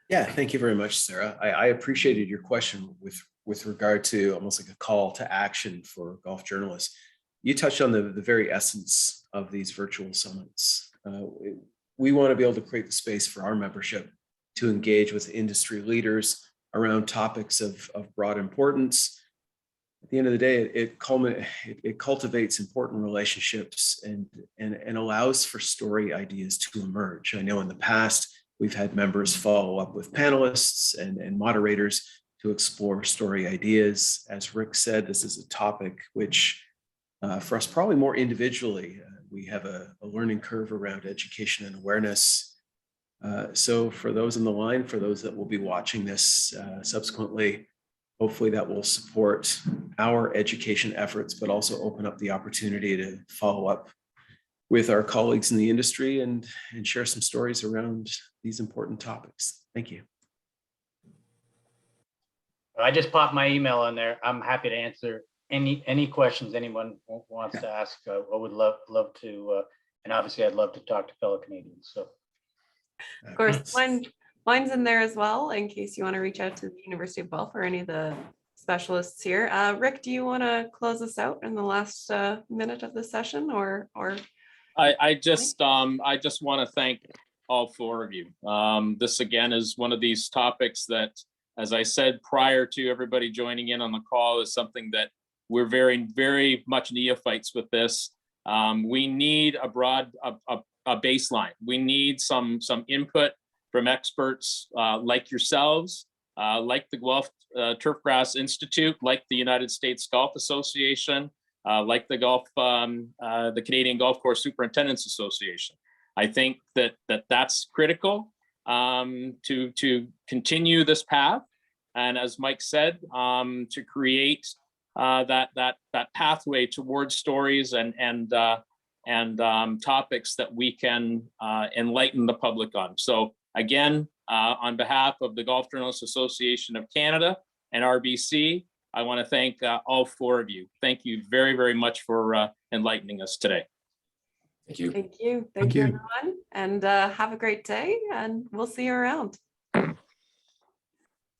[SPEAKER 1] Yeah, thank you very much, Sarah. I appreciated your question with regard to almost like a call to action for golf journalists. You touched on the very essence of these virtual summits. We want to be able to create the space for our membership to engage with industry leaders around topics of broad importance. At the end of the day, it cultivates important relationships and allows for story ideas to emerge. I know in the past, we've had members follow up with panelists and moderators to explore story ideas. As Rick said, this is a topic which for us probably more individually, we have a learning curve around education and awareness. So for those in the line, for those that will be watching this subsequently, hopefully that will support our education efforts, but also open up the opportunity to follow up with our colleagues in the industry and share some stories around these important topics. Thank you.
[SPEAKER 4] I just popped my email in there. I'm happy to answer any questions anyone wants to ask. I would love to, and obviously I'd love to talk to fellow Canadians. So.
[SPEAKER 2] Of course, mine's in there as well, in case you want to reach out to the University of Guelph or any of the specialists here. Rick, do you want to close us out in the last minute of the session, or?
[SPEAKER 6] I just want to thank all 4 of you. This again is one of these topics that, as I said prior to everybody joining in on the call, is something that we're very, very much neophytes with this. We need a broad baseline. We need some input from experts like yourselves, like the Guelph Turfgrass Institute, like the United States Golf Association, like the Canadian Golf Course Superintendents Association. I think that's critical to continue this path, and as Mike said, to create that pathway towards stories and topics that we can enlighten the public on. So again, on behalf of the Golf Journalists Association of Canada and RBC, I want to thank all 4 of you. Thank you very, very much for enlightening us today.
[SPEAKER 5] Thank you.
[SPEAKER 2] Thank you, everyone, and have a great day, and we'll see you around.